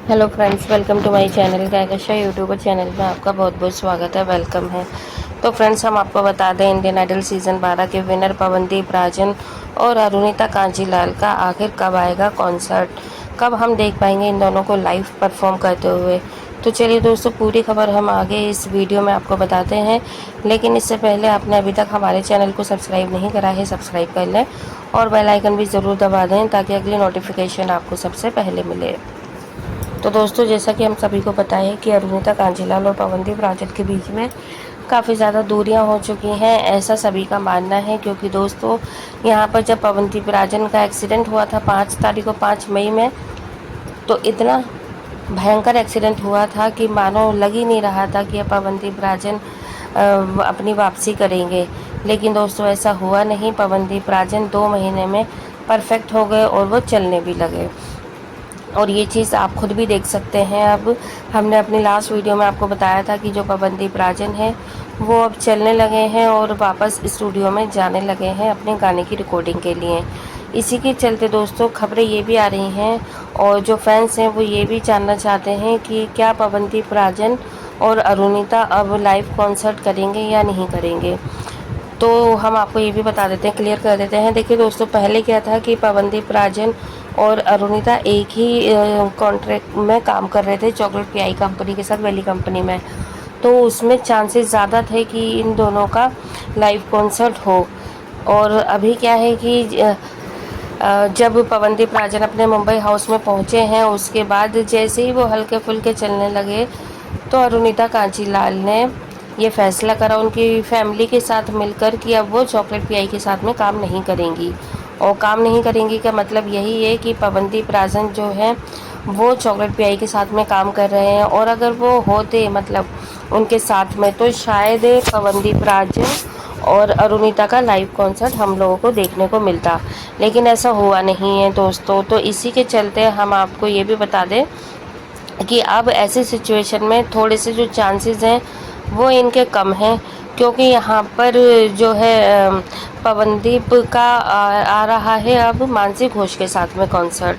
Hello friends, welcome to my channel गायकशा YouTuber channel में आपका बहुत बहुत स्वागत है, वेलकम है। तो फ्रेंड्स, हम आपको बता दें इंडियन आइडल सीज़न 12 के विनर पवनदीप राजन और अरुणिता कांजीलाल का आखिर कब आएगा कॉन्सर्ट, कब हम देख पाएंगे इन दोनों को लाइव परफॉर्म करते हुए। तो चलिए दोस्तों, पूरी खबर हम आगे इस वीडियो में आपको बताते हैं, लेकिन इससे पहले आपने अभी तक हमारे चैनल को सब्सक्राइब नहीं करा है, सब्सक्राइब कर लें और बेल आइकन भी ज़रूर दबा दें ताकि अगली नोटिफिकेशन आपको सबसे पहले मिले। तो दोस्तों, जैसा कि हम सभी को पता है कि अरुणिता कांजीलाल और पवनदीप राजन के बीच में काफ़ी ज़्यादा दूरियां हो चुकी हैं, ऐसा सभी का मानना है। क्योंकि दोस्तों, यहाँ पर जब पवनदीप राजन का एक्सीडेंट हुआ था 5 तारीख को, 5 मई में, तो इतना भयंकर एक्सीडेंट हुआ था कि मानो लग ही नहीं रहा था कि पवनदीप राजन अपनी वापसी करेंगे। लेकिन दोस्तों, ऐसा हुआ नहीं। पवनदीप राजन 2 महीने में परफेक्ट हो गए और वो चलने भी लगे, और ये चीज़ आप खुद भी देख सकते हैं। अब हमने अपनी लास्ट वीडियो में आपको बताया था कि जो पवनदीप राजन है वो अब चलने लगे हैं और वापस स्टूडियो में जाने लगे हैं अपने गाने की रिकॉर्डिंग के लिए। इसी के चलते दोस्तों, खबरें ये भी आ रही हैं और जो फैंस हैं वो ये भी जानना चाहते हैं कि क्या पवनदीप राजन और अरुणिता अब लाइव कॉन्सर्ट करेंगे या नहीं करेंगे। तो हम आपको ये भी बता देते हैं, क्लियर कर देते हैं। देखिए दोस्तों, पहले क्या था कि पवनदीप राजन और अरुणिता एक ही कॉन्ट्रैक्ट में काम कर रहे थे, चॉकलेट पीआई कंपनी के साथ, वैली कंपनी में। तो उसमें चांसेस ज़्यादा थे कि इन दोनों का लाइव कॉन्सर्ट हो। और अभी क्या है कि जब पवनदीप राजन अपने मुंबई हाउस में पहुंचे हैं, उसके बाद जैसे ही वो हल्के फुल्के चलने लगे तो अरुणिता कांजीलाल ने ये फैसला करा उनकी फैमिली के साथ मिलकर कि अब वो चॉकलेट पीआई के साथ में काम नहीं करेंगी। और काम नहीं करेंगी का मतलब यही है कि पवनदीप राजन जो है वो चॉकलेट पीआई के साथ में काम कर रहे हैं, और अगर वो होते मतलब उनके साथ में, तो शायद पवनदीप राजन और अरुणिता का लाइव कॉन्सर्ट हम लोगों को देखने को मिलता। लेकिन ऐसा हुआ नहीं है दोस्तों। तो इसी के चलते हम आपको ये भी बता दें कि अब ऐसी सिचुएशन में थोड़े से जो चांसेस हैं वो इनके कम हैं, क्योंकि यहाँ पर जो है पवनदीप का आ रहा है अब मानसी घोष के साथ में कॉन्सर्ट।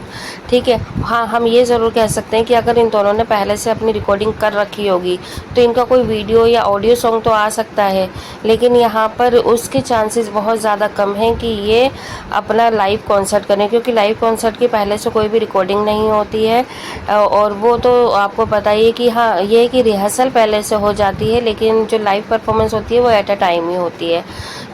ठीक है, हाँ, हम ये ज़रूर कह सकते हैं कि अगर इन दोनों ने पहले से अपनी रिकॉर्डिंग कर रखी होगी तो इनका कोई वीडियो या ऑडियो सॉन्ग तो आ सकता है, लेकिन यहाँ पर उसके चांसेस बहुत ज़्यादा कम हैं कि ये अपना लाइव कॉन्सर्ट करें, क्योंकि लाइव कॉन्सर्ट की पहले से कोई भी रिकॉर्डिंग नहीं होती है। और वो तो आपको पता ही है कि हाँ, ये है कि रिहर्सल पहले से हो जाती है, लेकिन जो लाइव परफॉर्मेंस होती है वो एट अ टाइम ही होती है।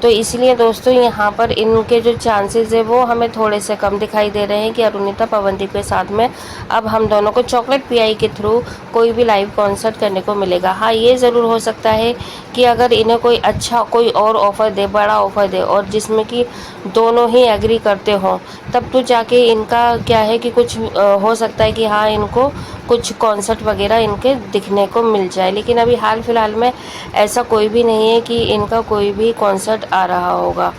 तो इसलिए दोस्तों, यहाँ पर इनके जो चांसेस है वो हमें थोड़े से कम दिखाई दे रहे हैं कि अरुणिता पवनदीप के साथ में अब हम दोनों को चॉकलेट पीआई के थ्रू कोई भी लाइव कॉन्सर्ट करने को मिलेगा। हाँ, ये ज़रूर हो सकता है कि अगर इन्हें कोई अच्छा कोई और ऑफ़र दे, बड़ा ऑफ़र दे, और जिसमें कि दोनों ही एग्री करते हों, तब तो जाके इनका क्या है कि कुछ हो सकता है कि हाँ, इनको कुछ कॉन्सर्ट वगैरह इनके दिखने को मिल जाए। लेकिन अभी हाल फिलहाल में ऐसा कोई भी नहीं है कि इनका कोई भी कॉन्सर्ट आ रहा होगा।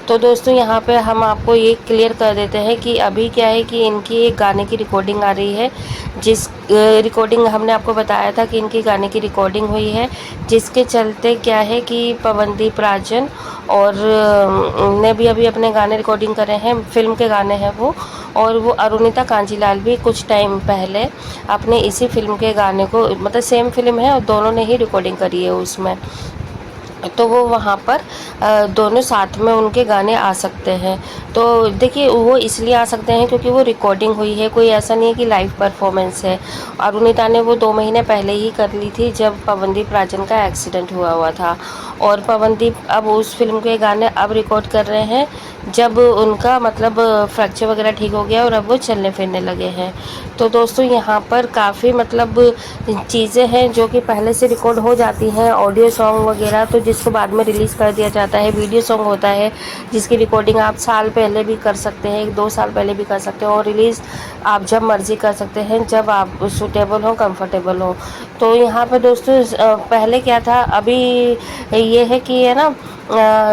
तो दोस्तों, यहाँ पे हम आपको ये क्लियर कर देते हैं कि अभी क्या है कि इनकी एक गाने की रिकॉर्डिंग आ रही है, जिस रिकॉर्डिंग हमने आपको बताया था कि इनकी गाने की रिकॉर्डिंग हुई है, जिसके चलते क्या है कि पवनदीप राजन और ने भी अभी अपने गाने रिकॉर्डिंग करे हैं, फिल्म के गाने हैं वो। और वो अरुणिता कांजीलाल भी कुछ टाइम पहले अपने इसी फिल्म के गाने को, मतलब सेम फिल्म है और दोनों ने ही रिकॉर्डिंग करी है उसमें, तो वो वहाँ पर दोनों साथ में उनके गाने आ सकते हैं। तो देखिए, वो इसलिए आ सकते हैं क्योंकि वो रिकॉर्डिंग हुई है, कोई ऐसा नहीं है कि लाइव परफॉर्मेंस है। अरुणिता ने वो 2 महीने पहले ही कर ली थी जब पवनदीप राजन का एक्सीडेंट हुआ था, और पवनदीप अब उस फिल्म के गाने अब रिकॉर्ड कर रहे हैं जब उनका मतलब फ्रैक्चर वगैरह ठीक हो गया और अब वो चलने फिरने लगे हैं। तो दोस्तों, यहाँ पर काफ़ी मतलब चीज़ें हैं जो कि पहले से रिकॉर्ड हो जाती हैं, ऑडियो सॉन्ग वगैरह, तो जिसको बाद में रिलीज़ कर दिया जाता है। वीडियो सॉन्ग होता है जिसकी रिकॉर्डिंग आप साल पहले भी कर सकते हैं, 1-2 साल पहले भी कर सकते हो, और रिलीज़ आप जब मर्ज़ी कर सकते हैं, जब आप सूटेबल हो, कंफर्टेबल हो। तो यहाँ पर दोस्तों, पहले क्या था, अभी ये है कि है ना,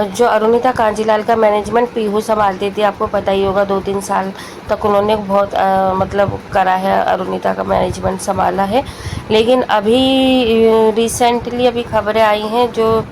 जो अरुणिता कांजीलाल का मैनेजमेंट पीहू संभालती थी, आपको पता ही होगा, 2-3 साल तक उन्होंने बहुत मतलब करा है, अरुणिता का मैनेजमेंट संभाला है। लेकिन अभी रिसेंटली अभी खबरें आई हैं जो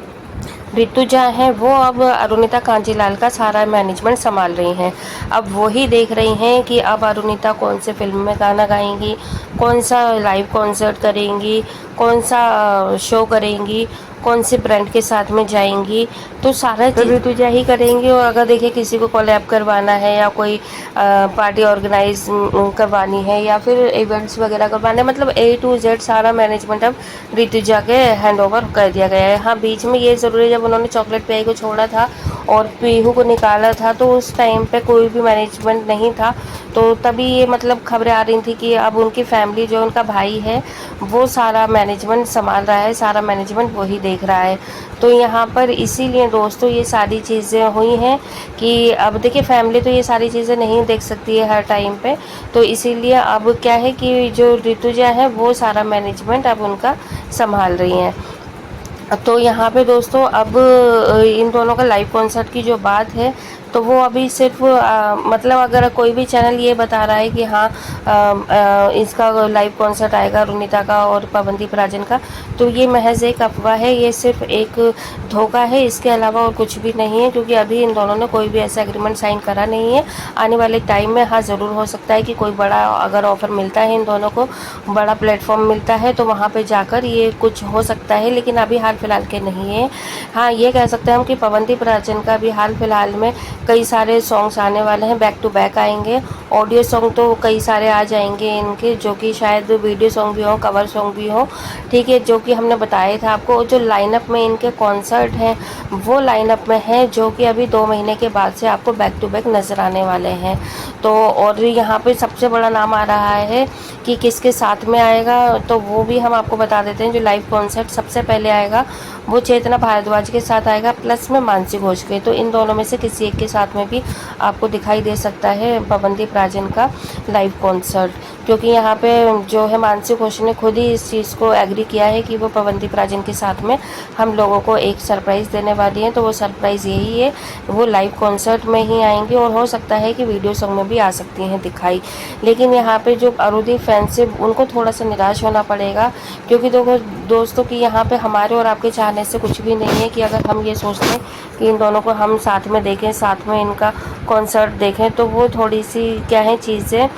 ऋतुजा हैं वो अब अरुणिता कांजीलाल का सारा मैनेजमेंट संभाल रही हैं। अब वही देख रही हैं कि अब अरुणिता कौन से फिल्म में गाना गाएंगी, कौन सा लाइव कॉन्सर्ट करेंगी, कौन सा शो करेंगी, कौन से ब्रांड के साथ में जाएंगी, तो सारा चीज़ ऋतुजा ही करेंगी। और अगर देखिए किसी को कोलैब करवाना है या कोई पार्टी ऑर्गेनाइज करवानी है या फिर इवेंट्स वगैरह करवाने, मतलब A to Z सारा मैनेजमेंट अब ऋतुजा के हैंड ओवर कर दिया गया है। हाँ, बीच में ये ज़रूरी है, जब उन्होंने चॉकलेट पियाई को छोड़ा था और पीहू को निकाला था तो उस टाइम पे कोई भी मैनेजमेंट नहीं था, तो तभी ये मतलब खबरें आ रही थी कि अब उनकी फैमिली, जो उनका भाई है, वो सारा मैनेजमेंट संभाल रहा है, सारा मैनेजमेंट वही देख रहा है। तो यहाँ पर इसीलिए दोस्तों ये सारी चीज़ें हुई हैं कि अब देखिए फैमिली तो ये सारी चीज़ें नहीं देख सकती है हर टाइम पे, तो इसीलिए अब क्या है कि जो ऋतुजा है वो सारा मैनेजमेंट अब उनका संभाल रही हैं। तो यहाँ पे दोस्तों अब इन दोनों का लाइव कॉन्सर्ट की जो बात है, तो वो अभी सिर्फ मतलब अगर कोई भी चैनल ये बता रहा है कि हाँ इसका लाइव कॉन्सर्ट आएगा अरुणिता का और पवनदीप राजन का, तो ये महज एक अफवाह है, ये सिर्फ एक धोखा है, इसके अलावा और कुछ भी नहीं है। क्योंकि अभी इन दोनों ने कोई भी ऐसा एग्रीमेंट साइन करा नहीं है। आने वाले टाइम में हाँ ज़रूर हो सकता है कि कोई बड़ा अगर ऑफ़र मिलता है, इन दोनों को बड़ा प्लेटफॉर्म मिलता है, तो वहाँ पर जाकर ये कुछ हो सकता है, लेकिन अभी हाल फिलहाल के नहीं है। हाँ, ये कह सकते हैं हम कि पवनदीप राजन का भी हाल फिलहाल में कई सारे सॉन्ग्स आने वाले हैं, बैक टू बैक आएंगे। ऑडियो सॉन्ग तो कई सारे आ जाएंगे इनके, जो कि शायद वीडियो सॉन्ग भी हो, कवर सॉन्ग भी हो, ठीक है, जो कि हमने बताया था आपको। जो लाइनअप में इनके कॉन्सर्ट हैं वो लाइनअप में है, जो कि अभी 2 महीने के बाद से आपको बैक टू बैक नज़र आने वाले हैं। तो और यहाँ पे सबसे बड़ा नाम आ रहा है कि किसके साथ में आएगा, तो वो भी हम आपको बता देते हैं। जो लाइव कॉन्सर्ट सबसे पहले आएगा वो चेतना भारद्वाज के साथ आएगा, प्लस में मानसी घोष के। तो इन दोनों में से किसी एक के साथ में भी आपको दिखाई दे सकता है पवनदीप राजन का लाइव कॉन्सर्ट, क्योंकि यहाँ पे जो है मानसी घोष ने खुद ही इस चीज़ को एग्री किया है कि वो पवनदीप राजन के साथ में हम लोगों को एक सरप्राइज़ देने वाली हैं। तो वो सरप्राइज़ यही है, वो लाइव कॉन्सर्ट में ही आएंगी और हो सकता है कि वीडियो सॉन्ग में भी आ सकती हैं दिखाई। लेकिन यहाँ पे जो अरुदीप फैंस है उनको थोड़ा सा निराश होना पड़ेगा, क्योंकि देखो दोस्तों कि यहाँ पे हमारे और आपके चाहने से कुछ भी नहीं है कि अगर हम ये सोचते हैं कि इन दोनों को हम साथ में देखें, साथ में इनका कॉन्सर्ट देखें, तो वो थोड़ी सी क्या है चीज़ें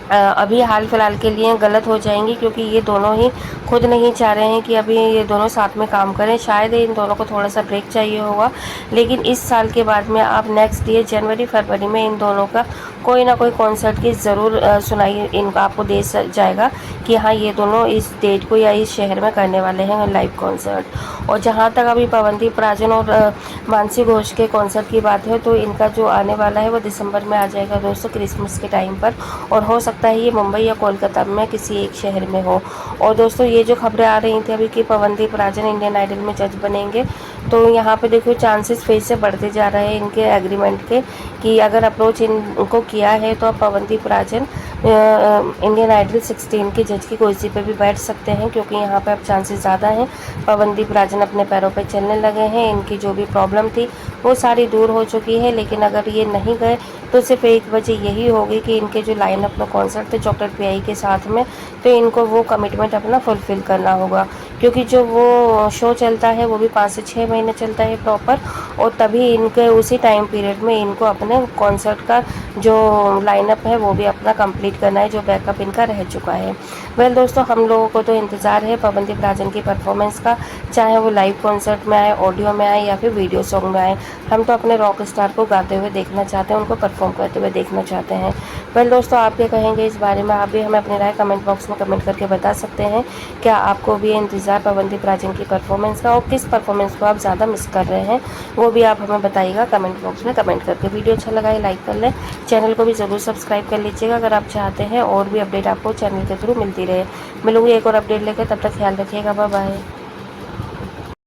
अभी हाल फिलहाल के लिए गलत हो जाएंगी, क्योंकि ये दोनों ही खुद नहीं चाह रहे हैं कि अभी ये दोनों साथ में काम करें। शायद इन दोनों को थोड़ा सा ब्रेक चाहिए होगा, लेकिन इस साल के बाद में आप नेक्स्ट ईयर जनवरी फरवरी में इन दोनों का कोई ना कोई कॉन्सर्ट की ज़रूर सुनाई इनका आपको दे जाएगा कि हाँ ये दोनों इस डेट को या इस शहर में करने वाले हैं लाइव कॉन्सर्ट। और जहाँ तक अभी पवनदीप राजन और मानसी घोष के कॉन्सर्ट की बात है, तो इनका जो आने वाला है वो दिसंबर में आ जाएगा दोस्तों, क्रिसमस के टाइम पर, और हो सकता है ये मुंबई या कोलकाता में किसी एक शहर में हो। और दोस्तों ये जो खबरें आ रही थी अभी कि पवनदीप राजन इंडियन आइडल में जज बनेंगे, तो यहाँ पे देखो चांसेस फिर से बढ़ते जा रहे हैं इनके एग्रीमेंट के, कि अगर अप्रोच इनको किया है तो अब पवनदीप राजन इंडियन आइडल 16 के जज की कुर्सी पे भी बैठ सकते हैं, क्योंकि यहाँ पे अब चांसेस ज़्यादा हैं। पवनदीप राजन अपने पैरों पे चलने लगे हैं, इनकी जो भी प्रॉब्लम थी वो सारी दूर हो चुकी है। लेकिन अगर ये नहीं गए तो सिर्फ एक वजह यही होगी कि इनके जो लाइनअप में कॉन्सर्ट थे चॉकलेट पियाई के साथ में, तो इनको वो कमिटमेंट अपना फुलफ़िल करना होगा, क्योंकि जो वो शो चलता है वो भी 5 से 6 महीने चलता है प्रॉपर, और तभी इनके उसी टाइम पीरियड में इनको अपने कॉन्सर्ट का जो लाइनअप है वो भी अपना कंप्लीट करना है, जो बैकअप इनका रह चुका है। वेल दोस्तों, हम लोगों को तो इंतज़ार है पवनदीप राजन की परफॉर्मेंस का, चाहे वो लाइव कॉन्सर्ट में आए, ऑडियो में आए या फिर वीडियो सॉन्ग में आए। हम तो अपने रॉक स्टार को गाते हुए देखना चाहते हैं, उनको परफॉर्म करते हुए देखना चाहते हैं। वेल दोस्तों, आप क्या कहेंगे इस बारे में? आप भी हमें अपनी राय कमेंट बॉक्स में कमेंट करके बता सकते हैं। क्या आपको भी इंतज़ार पवनदीप राजन की परफॉर्मेंस का, और किस परफॉर्मेंस को आप ज़्यादा मिस कर रहे हैं, वो भी आप हमें बताइएगा कमेंट बॉक्स में कमेंट करके। वीडियो अच्छा लगा है लाइक कर लें, चैनल को भी ज़रूर सब्सक्राइब कर लीजिएगा अगर आप चाहते हैं और भी अपडेट आपको चैनल के थ्रू मिलती रहे। मिलूंगी एक और अपडेट लेकर, तब तक ख्याल रखिएगा, बाय बाय।